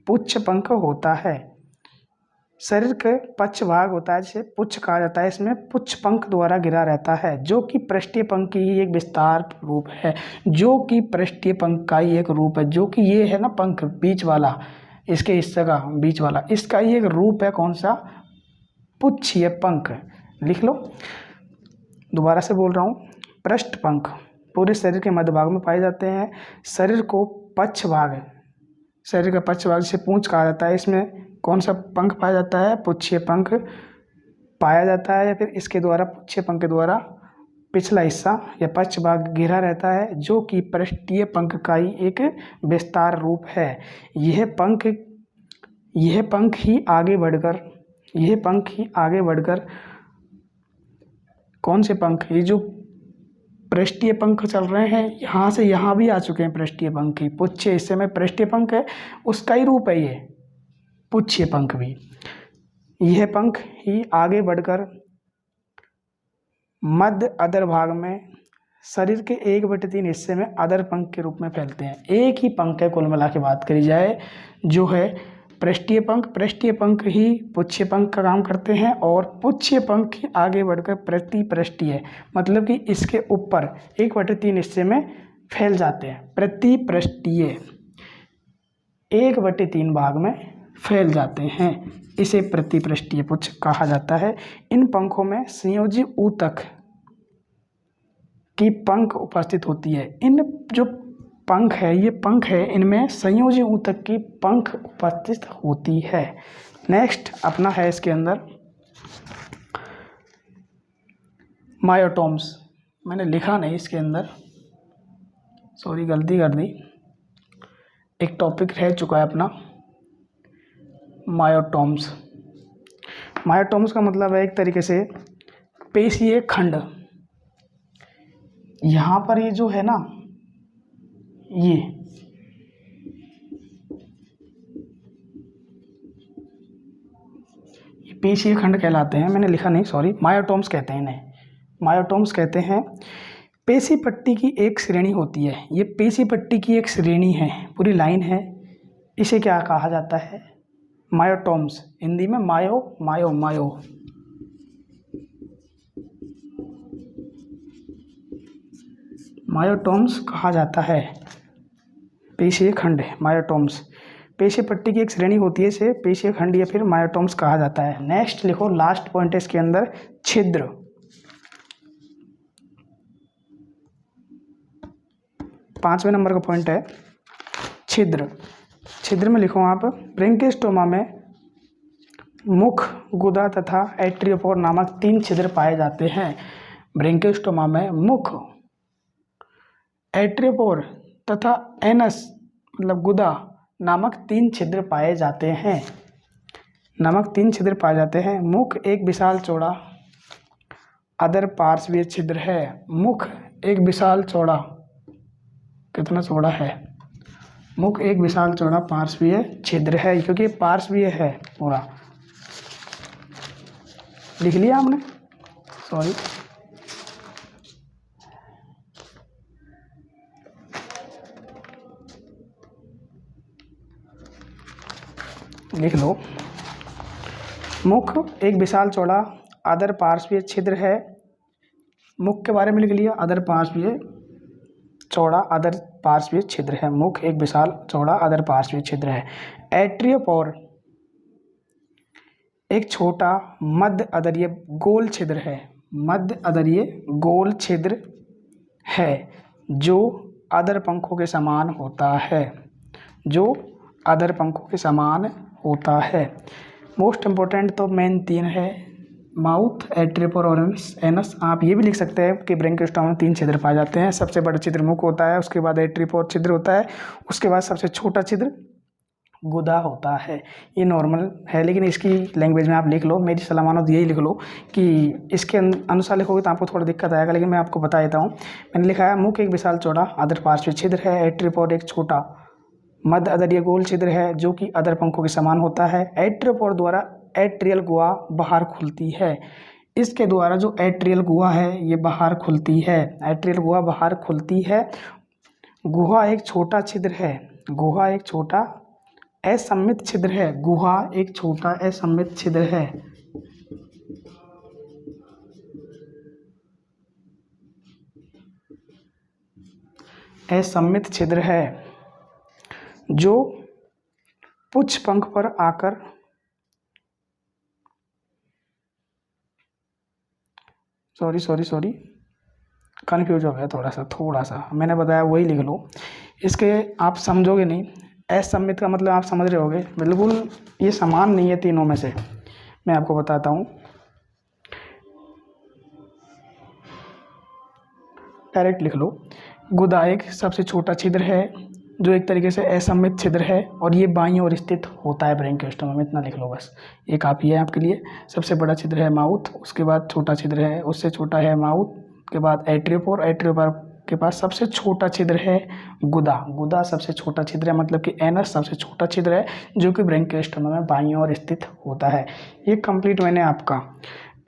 पुच्छ पंख होता है, शरीर के पक्ष भाग होता है जिसे पुच्छ कहा जाता है। इसमें पुच्छ पंख द्वारा घिरा रहता है, जो कि पृष्ठीय पंख की ही एक विस्तार रूप है, जो कि पृष्ठीय पंख का ही एक रूप है, जो कि ये है ना पंख बीच वाला, इसके हिस्से का बीच वाला, इसका ही एक रूप है। कौन सा? पुच्छीय पंख। लिख लो, दोबारा से बोल रहा हूँ। पृष्ठ पंख पूरे शरीर के मध्य भाग में पाए जाते हैं। शरीर को पक्ष भाग, शरीर का पक्ष भाग जिसे पूंछ कहा जाता है, इसमें कौन सा पंख पाया जाता है? पुच्छीय पंख पाया जाता है, या फिर इसके द्वारा पुच्छीय पंख के द्वारा पिछला हिस्सा या पक्ष भाग घिरा रहता है, जो कि पृष्ठीय पंख का ही एक विस्तार रूप है। यह पंख ही आगे बढ़कर कौन से पंख? ये जो पृष्ठीय पंख चल रहे हैं, यहाँ से यहाँ भी आ चुके हैं पृष्ठीय पंख ही, पुच्छीय हिस्से में पृष्ठीय पंख है, उसका ही रूप है ये पुच्छीय पंख भी। यह पंख ही आगे बढ़कर मध्य अधर भाग में शरीर के 1/3 हिस्से में अधर पंख के रूप में फैलते हैं। एक ही पंख है कुल मिला के बात करी जाए, जो है पृष्ठीय पंख। पृष्ठीय पंख ही पुच्छीय पंख का काम करते हैं, और पुच्छीय पंख ही आगे बढ़कर प्रतिपृष्ठीय, मतलब कि इसके ऊपर 1/3 हिस्से में फैल जाते हैं। प्रतिपृष्ठीय 1/3 भाग में फैल जाते हैं, इसे प्रतिपृष्ठीय पुच्छ कहा जाता है। इन पंखों में संयोजी ऊतक की पंख उपस्थित होती है। इन जो पंख है, ये पंख है, इनमें संयोजी ऊतक की पंख उपस्थित होती है। नेक्स्ट अपना है इसके अंदर मायोटोम्स। मैंने लिखा नहीं इसके अंदर, सॉरी गलती कर दी, एक टॉपिक रह चुका है अपना मायोटोम्स। मायोटोम्स का मतलब है एक तरीके से पेशीय खंड। यहाँ पर ये जो है ना, ये पेशीय खंड कहलाते हैं। मैंने लिखा नहीं, सॉरी, मायोटोम्स कहते हैं इन्हें, मायोटोम्स कहते हैं। पेशी पट्टी की एक श्रेणी होती है, ये पेशी पट्टी की एक श्रेणी है, पूरी लाइन है, इसे क्या कहा जाता है? मायोटोम्स। हिंदी में मायो मायोटोम्स कहा जाता है। पेशीय खंड मायोटोम्स, पेशीय पट्टी की एक श्रेणी होती है, इसे पेशीय खंड या फिर मायोटोम्स कहा जाता है। नेक्स्ट लिखो, लास्ट पॉइंट है इसके अंदर, छिद्र। 5वें नंबर का पॉइंट है छिद्र। छिद्र में लिखो आप, ब्रैंकियोस्टोमा में मुख, गुदा तथा एट्रियोपोर नामक 3 छिद्र पाए जाते हैं। ब्रैंकियोस्टोमा में मुख, एट्रियोपोर तथा एनस मतलब गुदा नामक 3 छिद्र पाए जाते हैं। मुख एक विशाल चौड़ा अधर पार्श्वीय छिद्र है। मुख एक विशाल चौड़ा, कितना चौड़ा है? मुख एक विशाल चौड़ा पार्श्वीय छिद्र है, क्योंकि पार्श्वीय है पूरा। लिख लिया आपने? सॉरी, लिख लो, मुख एक विशाल चौड़ा अधर पार्श्वीय छिद्र है। मुख के बारे में लिख लिया, अधर पार्श्वीय चौड़ा अधर पार्श्वीय छिद्र है। मुख एक विशाल चौड़ा अधर पार्श्वीय छिद्र है। एट्रियोपोर एक छोटा मध्य अधरीय गोल छिद्र है। मध्य अधरीय गोल छिद्र है, जो अदर पंखों के समान होता है, जो अदर पंखों के समान होता है। मोस्ट इम्पोर्टेंट तो मेन 3 है, माउथ, एट्रिपर और एनस। आप ये भी लिख सकते हैं कि ब्रैंकियोस्टोमा में 3 छिद्र पाए जाते हैं। सबसे बड़ा छिद्र मुख होता है, उसके बाद एट्रिपर छिद्र होता है, उसके बाद सबसे छोटा छिद्र गुदा होता है। ये नॉर्मल है, लेकिन इसकी लैंग्वेज में आप लिख लो, मेरी सलाह मानो तो यही लिख लो कि इसके अनुसार लिखोगे तो आपको थोड़ा दिक्कत आएगा, लेकिन मैं आपको बता देता हूँ। मैंने लिखा है मुख एक विशाल चौड़ा अधर पार्श्व छिद्र है, एट्रिपर एक छोटा मध्य अधरीय गोल छिद्र है जो कि अधर पंखों के समान होता है। एट्रिपर द्वारा एट्रियल गुहा बाहर खुलती है। इसके द्वारा जो एट्रियल गुहा है ये बाहर खुलती है, एट्रियल गुहा बाहर खुलती है। गुहा एक छोटा छिद्र है, गुहा एक छोटा असममित छिद्र है, गुहा एक छोटा असममित छिद्र है। असममित छिद्र है जो पुच्छ पंख पर आकर सॉरी कन्फ्यूज हो गया थोड़ा सा मैंने बताया वही लिख लो। इसके आप समझोगे नहीं, असममित का मतलब आप समझ रहे होगे, बिल्कुल ये समान नहीं है तीनों में से। मैं आपको बताता हूँ, डायरेक्ट लिख लो। गुदा एक सबसे छोटा छिद्र है जो एक तरीके से असममित छिद्र है और ये बाईं ओर स्थित होता है ब्रैंकियोस्टोमा में, इतना लिख लो बस, ये काफ़ी है आपके लिए। सबसे बड़ा छिद्र है माउथ, उसके बाद छोटा छिद्र है, उससे छोटा है माउथ के बाद एट्रियोपोर, एट्रियोपोर के पास सबसे छोटा छिद्र है गुदा, गुदा सबसे छोटा छिद्र है, मतलब कि एनस सबसे छोटा छिद्र है जो कि ब्रैंकियोस्टोमा में बाईं ओर स्थित होता है। ये कंप्लीट मैंने आपका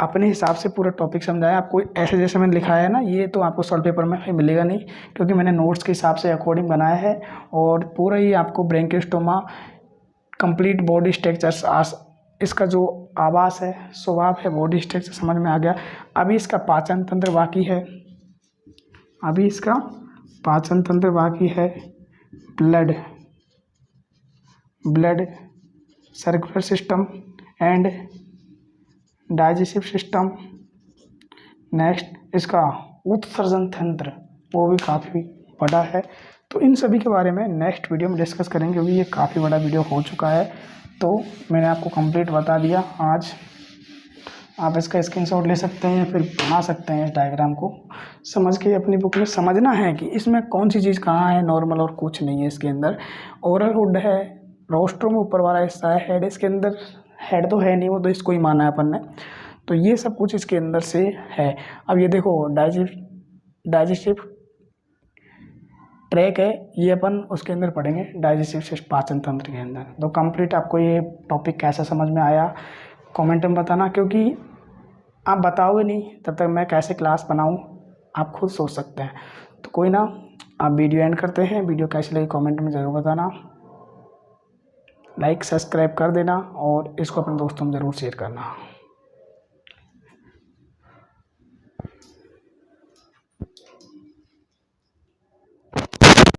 अपने हिसाब से पूरा टॉपिक समझाया। आपको ऐसे जैसे मैंने लिखा है ना, ये तो आपको सॉल्व पेपर में मिलेगा नहीं, क्योंकि मैंने नोट्स के हिसाब से अकॉर्डिंग बनाया है और पूरा ही आपको ब्रैंकियोस्टोमा कंप्लीट बॉडी स्ट्रक्चर्स, इसका जो आवास है, स्वभाव है, बॉडी स्ट्रक्चर समझ में आ गया। अभी इसका पाचन तंत्र बाकी है, अभी इसका पाचन तंत्र बाकी है। Blood circular system and digestive system. Next इसका उत्सर्जन तंत्र, वो भी काफ़ी बड़ा है। तो इन सभी के बारे में नेक्स्ट वीडियो में डिस्कस करेंगे, क्योंकि ये काफ़ी बड़ा वीडियो हो चुका है। तो मैंने आपको कंप्लीट बता दिया आज। आप इसका स्क्रीनशॉट ले सकते हैं या फिर बना सकते हैं इस डायग्राम को, समझ के अपनी बुक में समझना है कि इसमें कौन सी चीज़ कहाँ है, नॉर्मल और कुछ नहीं है इसके अंदर। ओरल हुड है, रोस्ट्रम ऊपर वाला हिस्सा है, हेड इसके अंदर, हेड तो है नहीं, वो तो इसको ही माना है अपन ने। तो ये सब कुछ इसके अंदर से है। अब ये देखो डाइजेस्टिव ट्रैक है, ये अपन उसके अंदर पढ़ेंगे, डाइजेस्टिव पाचन तंत्र के अंदर। तो कंप्लीट आपको ये टॉपिक कैसा समझ में आया कमेंट में बताना, क्योंकि आप बताओगे नहीं तब तक मैं कैसे क्लास बनाऊं, आप खुद सोच सकते हैं। तो कोई ना, आप वीडियो एंड करते हैं। वीडियो कैसी लगी कमेंट में ज़रूर बताना, लाइक सब्सक्राइब कर देना और इसको अपने दोस्तों में ज़रूर शेयर करना।